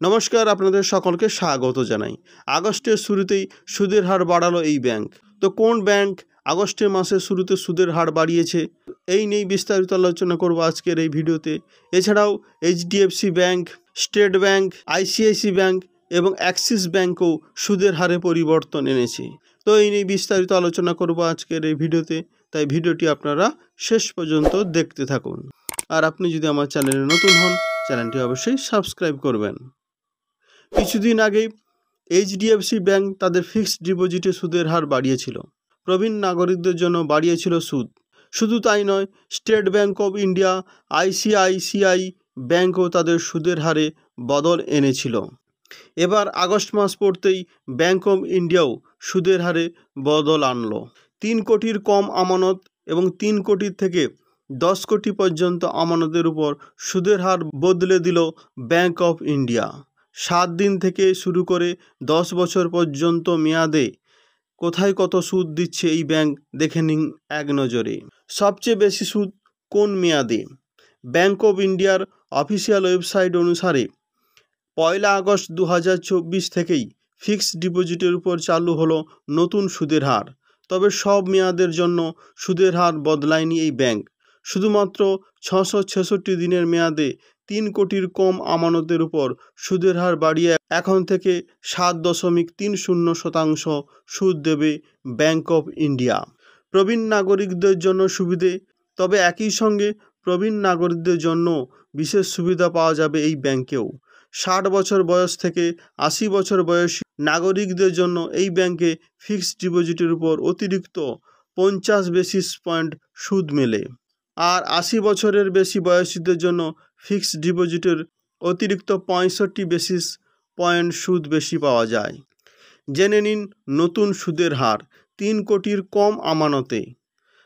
নমস্কার, আপনাদের সকলকে স্বাগত জানাই। আগস্টের শুরুতেই সুদের হার বাড়ালো এই ব্যাংক। তো কোন ব্যাংক আগস্টের মাসের শুরুতে সুদের হার বাড়িয়েছে, এই নিয়ে বিস্তারিত আলোচনা করব আজকের এই ভিডিওতে। এছাড়াও HDFC bank, state bank, ICICI bank এবং অ্যাক্সিস ব্যাংকও সুদের হারে পরিবর্তন এনেছে। তো এই নিয়ে বিস্তারিত আলোচনা করব আজকের এই ভিডিওতে, তাই ভিডিওটি আপনারা শেষ পর্যন্ত দেখতে থাকুন। আর আপনি যদি আমার চ্যানেলে নতুন হন, চ্যানেলটি অবশ্যই সাবস্ক্রাইব করবেন। কিছুদিন আগেই এইচডিএফসি ব্যাংক তাদের ফিক্সড ডিপোজিটে সুদের হার বাড়িয়েছিল। প্রবীণ নাগরিকদের জন্য বাড়িয়েছিল সুদ। শুধু তাই নয়, State Bank of India, ICICI ব্যাংকও তাদের সুদের হারে বদল এনেছিল। এবার আগস্ট মাস পড়তেই ব্যাংক অফ ইন্ডিয়াও সুদের হারে বদল আনলো। 3 কোটির কম আমানত এবং 3 কোটির থেকে 10 কোটি পর্যন্ত আমানতের উপর সুদের হার বদলে দিল ব্যাংক অফ ইন্ডিয়া। 7 দিন থেকে শুরু করে 10 বছর পর্যন্ত মেয়াদে কোথায় কত সুদ দিচ্ছে এই ব্যাংক দেখে নিন এক নজরে। সবচেয়ে বেশি সুদ কোন মেয়াদে? ব্যাংক অফ ইন্ডিয়ার অফিসিয়াল ওয়েবসাইট অনুসারে 1 আগস্ট 2024 থেকেই ফিক্সড ডিপোজিটের উপর চালু হলো নতুন সুদের হার। তবে সব মেয়াদের জন্য সুদের হার বদলায়নি এই ব্যাংক। শুধুমাত্র 666 দিনের মেয়াদে 3 কোটির কম আমানতের উপর সুদের হার বাড়িয়ে এখন থেকে 7.30% সুদ দেবে ব্যাংক অফ ইন্ডিয়া। প্রবীণ নাগরিকদের জন্য সুবিধে। তবে একই সঙ্গে প্রবীণ নাগরিকদের জন্য বিশেষ সুবিধা পাওয়া যাবে এই ব্যাংকেও। 60 বছর বয়স থেকে 80 বছর বয়সী নাগরিকদের জন্য এই ব্যাংকে ফিক্সড ডিপোজিটের উপর অতিরিক্ত 50 বেসিস পয়েন্ট সুদ মেলে। আর 80 বছরের বেশি বয়সীদের জন্য ফিক্সড ডিপোজিটের অতিরিক্ত 65 বেসিস পয়েন্ট সুদ বেশি পাওয়া যায়। জেনে নিন নতুন সুদের হার। 3 কোটির কম আমানতে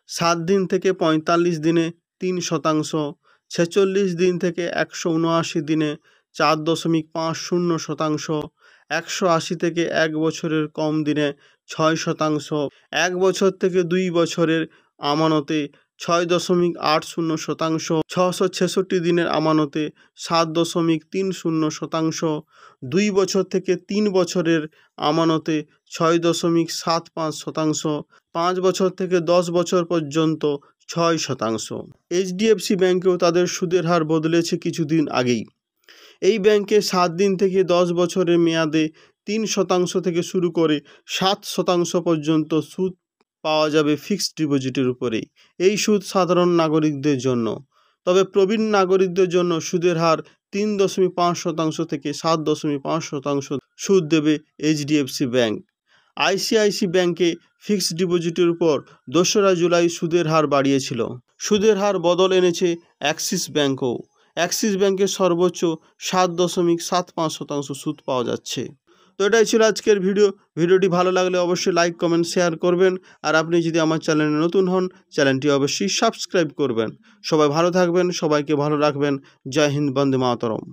7 দিন থেকে 45 দিনে 3%, 46 দিন থেকে 179 দিনে 4.50%, 180 থেকে 1 বছরের কম দিনে 6%, 1 বছর থেকে 2 বছরের আমানতে 6.80%, 666 দিনের আমানতে 7.30%, 2 বছর থেকে 3 বছরের আমানতে 6.75%, 5 বছর থেকে 10 বছর পর্যন্ত 6%। এইচডিএফসি ব্যাংকেও তাদের সুদের হার বদলেছে কিছুদিন আগেই। এই ব্যাংকে 7 দিন থেকে 10 বছরের মেয়াদে 3% থেকে শুরু করে 7% পর্যন্ত সুদ পাওয়া যাবে ফিক্সড ডিপোজিটের উপরেই। এই সুদ সাধারণ নাগরিকদের জন্য। তবে প্রবীণ নাগরিকদের জন্য সুদের হার 3.5% থেকে 7.5% সুদ দেবে এইচডিএফসি ব্যাংক। আইসিআইসি ব্যাংকে ফিক্সড ডিপোজিটের উপর 2রা জুলাই সুদের হার বাড়িয়েছিল। সুদের হার বদল এনেছে অ্যাক্সিস ব্যাংকও। অ্যাক্সিস ব্যাংকের সর্বোচ্চ 7.75% সুদ পাওয়া যাচ্ছে। তো এটাই ছিল আজকের ভিডিওটি ভালো লাগলে অবশ্যই লাইক, কমেন্ট, শেয়ার করবেন। আর আপনি যদি আমার চ্যানেলে নতুন হন, চ্যানেলটি অবশ্যই সাবস্ক্রাইব করবেন। সবাই ভালো থাকবেন, সবাইকে ভালো রাখবেন। জয় হিন্দ, বন্দে মাতরম।